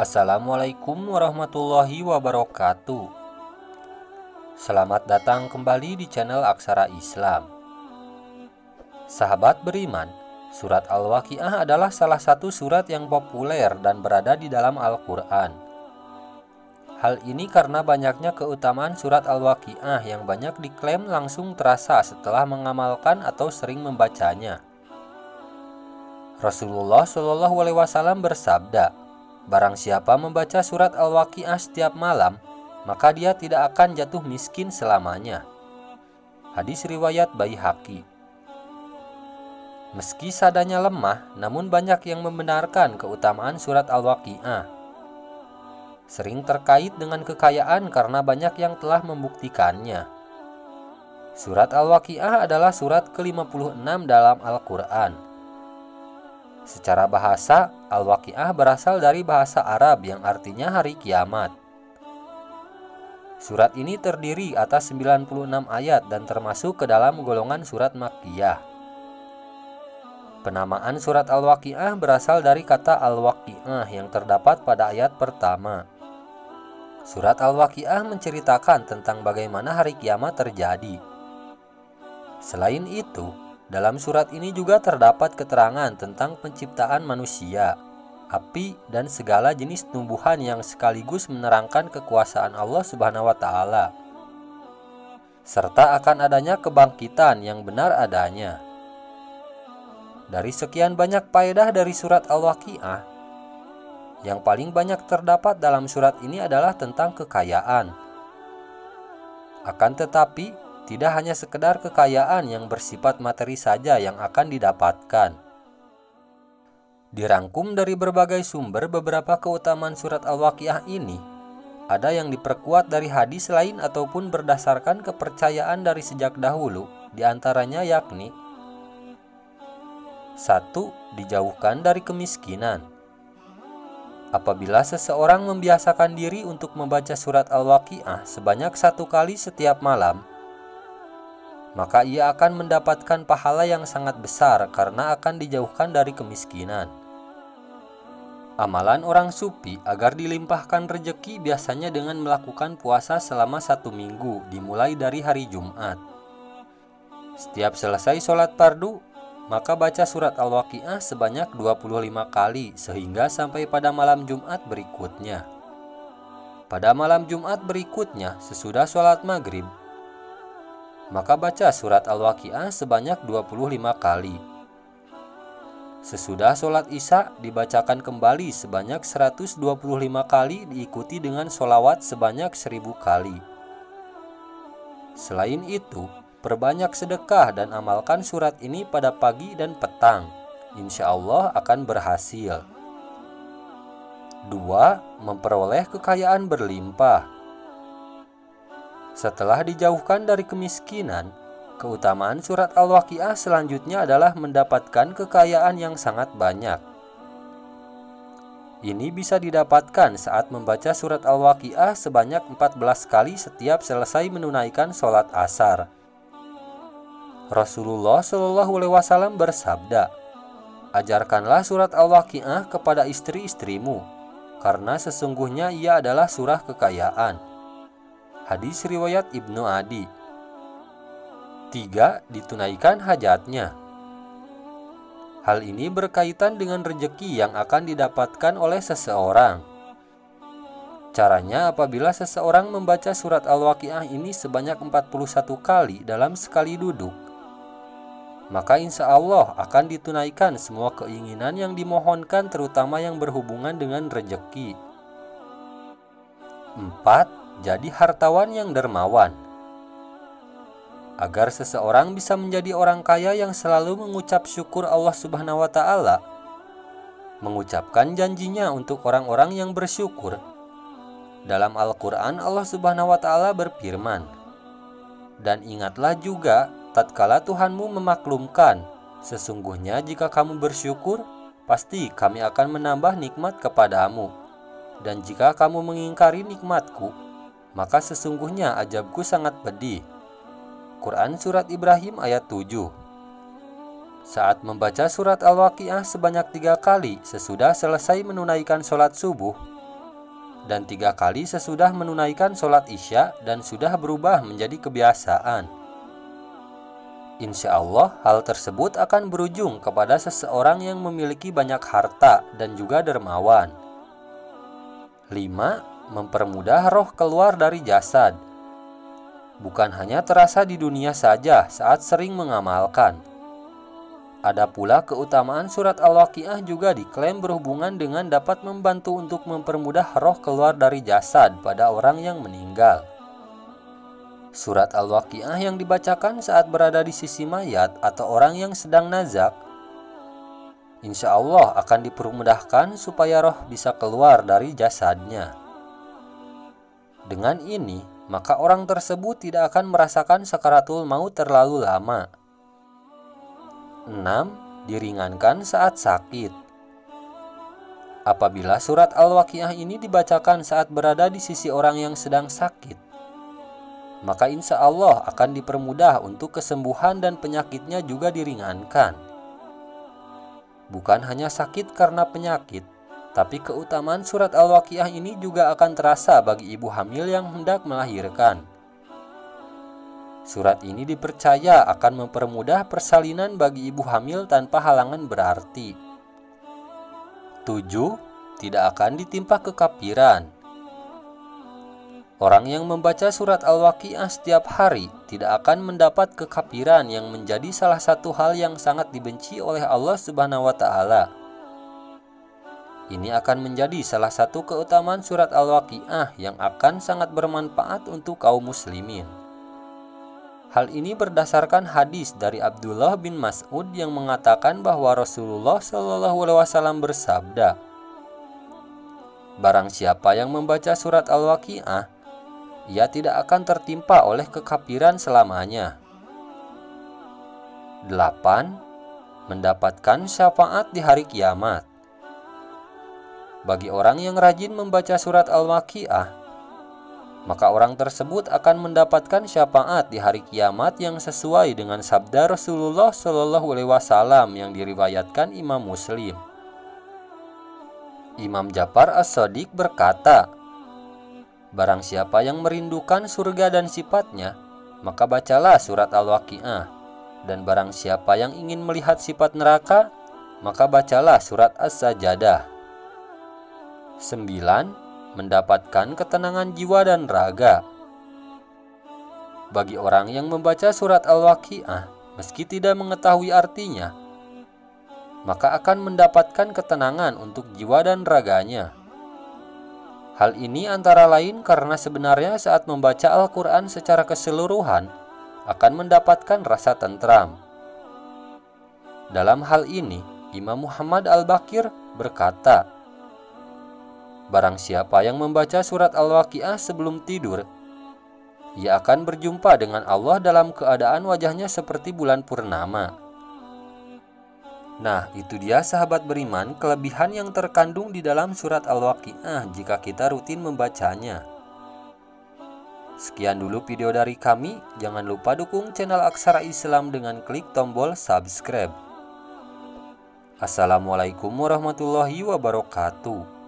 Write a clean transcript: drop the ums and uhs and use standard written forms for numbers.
Assalamualaikum warahmatullahi wabarakatuh. Selamat datang kembali di channel Aksara Islam. Sahabat beriman, surat Al-Waqiah adalah salah satu surat yang populer dan berada di dalam Al-Quran. Hal ini karena banyaknya keutamaan surat Al-Waqiah yang banyak diklaim langsung terasa setelah mengamalkan atau sering membacanya. Rasulullah SAW bersabda, "Barang siapa membaca surat Al-Waqiah setiap malam, maka dia tidak akan jatuh miskin selamanya." Hadis riwayat Baihaqi. Meski sadanya lemah, namun banyak yang membenarkan keutamaan surat Al-Waqiah. Sering terkait dengan kekayaan karena banyak yang telah membuktikannya. Surat Al-Waqiah adalah surat ke-56 dalam Al-Quran. Secara bahasa, Al-Waqiah berasal dari bahasa Arab yang artinya hari kiamat. Surat ini terdiri atas 96 ayat dan termasuk ke dalam golongan surat Makkiyah. Penamaan surat Al-Waqiah berasal dari kata Al-Waqiah yang terdapat pada ayat pertama. Surat Al-Waqiah menceritakan tentang bagaimana hari kiamat terjadi. Selain itu, dalam surat ini juga terdapat keterangan tentang penciptaan manusia, api, dan segala jenis tumbuhan yang sekaligus menerangkan kekuasaan Allah Subhanahu wa Ta'ala, serta akan adanya kebangkitan yang benar adanya. Dari sekian banyak faedah dari surat Al-Waqiah, yang paling banyak terdapat dalam surat ini adalah tentang kekayaan. Akan tetapi, tidak hanya sekedar kekayaan yang bersifat materi saja yang akan didapatkan. Dirangkum dari berbagai sumber beberapa keutamaan surat Al-Waqiah ini, ada yang diperkuat dari hadis lain ataupun berdasarkan kepercayaan dari sejak dahulu, diantaranya yakni 1. Dijauhkan dari kemiskinan. Apabila seseorang membiasakan diri untuk membaca surat Al-Waqiah sebanyak 1 kali setiap malam, maka ia akan mendapatkan pahala yang sangat besar karena akan dijauhkan dari kemiskinan. Amalan orang sufi agar dilimpahkan rejeki biasanya dengan melakukan puasa selama 1 minggu dimulai dari hari Jumat. Setiap selesai sholat fardu, maka baca surat Al-Waqiah sebanyak 25 kali sehingga sampai pada malam Jumat berikutnya. Pada malam Jumat berikutnya sesudah sholat maghrib, maka baca surat Al-Waqiah sebanyak 25 kali. Sesudah sholat isya dibacakan kembali sebanyak 125 kali diikuti dengan sholawat sebanyak 1000 kali. Selain itu, perbanyak sedekah dan amalkan surat ini pada pagi dan petang. Insya Allah akan berhasil. 2. Memperoleh kekayaan berlimpah. Setelah dijauhkan dari kemiskinan, keutamaan surat Al-Waqiah selanjutnya adalah mendapatkan kekayaan yang sangat banyak. Ini bisa didapatkan saat membaca surat Al-Waqiah sebanyak 14 kali setiap selesai menunaikan sholat asar. Rasulullah SAW bersabda, "Ajarkanlah surat Al-Waqiah kepada istri-istrimu, karena sesungguhnya ia adalah surah kekayaan." Hadis riwayat Ibnu Adi. 3. Ditunaikan hajatnya. Hal ini berkaitan dengan rejeki yang akan didapatkan oleh seseorang. Caranya, apabila seseorang membaca surat Al-Waqiah ini sebanyak 41 kali dalam sekali duduk, maka insya Allah akan ditunaikan semua keinginan yang dimohonkan, terutama yang berhubungan dengan rejeki. 4. Jadi hartawan yang dermawan. Agar seseorang bisa menjadi orang kaya yang selalu mengucap syukur Allah Subhanahu wa Ta'ala, mengucapkan janjinya untuk orang-orang yang bersyukur. Dalam Al-Quran, Allah Subhanahu wa Ta'ala berfirman, "Dan ingatlah juga tatkala Tuhanmu memaklumkan, sesungguhnya jika kamu bersyukur, pasti kami akan menambah nikmat kepadamu. Dan jika kamu mengingkari nikmatku, maka sesungguhnya azabku sangat pedih." Quran Surat Ibrahim ayat 7. Saat membaca surat Al-Waqiah sebanyak 3 kali sesudah selesai menunaikan sholat subuh, dan 3 kali sesudah menunaikan sholat Isya dan sudah berubah menjadi kebiasaan. Insya Allah, hal tersebut akan berujung kepada seseorang yang memiliki banyak harta dan juga dermawan. 5. Mempermudah roh keluar dari jasad. Bukan hanya terasa di dunia saja saat sering mengamalkan. Ada pula keutamaan surat Al-Waqiah juga diklaim berhubungan dengan dapat membantu untuk mempermudah roh keluar dari jasad pada orang yang meninggal. Surat Al-Waqiah yang dibacakan saat berada di sisi mayat atau orang yang sedang nazak, insya Allah akan dipermudahkan supaya roh bisa keluar dari jasadnya. Dengan ini, maka orang tersebut tidak akan merasakan sakaratul maut terlalu lama. 6. Diringankan saat sakit. Apabila surat Al-Waqiah ini dibacakan saat berada di sisi orang yang sedang sakit, maka insya Allah akan dipermudah untuk kesembuhan dan penyakitnya juga diringankan. Bukan hanya sakit karena penyakit, tapi keutamaan surat Al-Waqiah ini juga akan terasa bagi ibu hamil yang hendak melahirkan. Surat ini dipercaya akan mempermudah persalinan bagi ibu hamil tanpa halangan berarti. 7. Tidak akan ditimpa kekafiran. Orang yang membaca surat Al-Waqiah setiap hari tidak akan mendapat kekafiran yang menjadi salah satu hal yang sangat dibenci oleh Allah Subhanahu wa Ta'ala. Ini akan menjadi salah satu keutamaan surat Al-Waqiah yang akan sangat bermanfaat untuk kaum muslimin. Hal ini berdasarkan hadis dari Abdullah bin Mas'ud yang mengatakan bahwa Rasulullah SAW bersabda, "Barang siapa yang membaca surat Al-Waqiah, ia tidak akan tertimpa oleh kekafiran selamanya." 8. Mendapatkan syafaat di hari kiamat. Bagi orang yang rajin membaca surat Al-Waqiah, maka orang tersebut akan mendapatkan syafaat di hari kiamat yang sesuai dengan sabda Rasulullah SAW yang diriwayatkan Imam Muslim. Imam Ja'far As-Shadiq berkata, "Barang siapa yang merindukan surga dan sifatnya, maka bacalah surat Al-Waqiah. Dan barang siapa yang ingin melihat sifat neraka, maka bacalah surat As-Sajadah." 9. Mendapatkan ketenangan jiwa dan raga. Bagi orang yang membaca surat Al-Waqiah meski tidak mengetahui artinya, maka akan mendapatkan ketenangan untuk jiwa dan raganya. Hal ini antara lain karena sebenarnya saat membaca Al-Quran secara keseluruhan akan mendapatkan rasa tentram. Dalam hal ini, Imam Muhammad Al-Baqir berkata, "Barang siapa yang membaca surat Al-Waqiah sebelum tidur, ia akan berjumpa dengan Allah dalam keadaan wajahnya seperti bulan purnama." Nah, itu dia sahabat beriman kelebihan yang terkandung di dalam surat Al-Waqiah jika kita rutin membacanya. Sekian dulu video dari kami, jangan lupa dukung channel Aksara Islam dengan klik tombol subscribe. Assalamualaikum warahmatullahi wabarakatuh.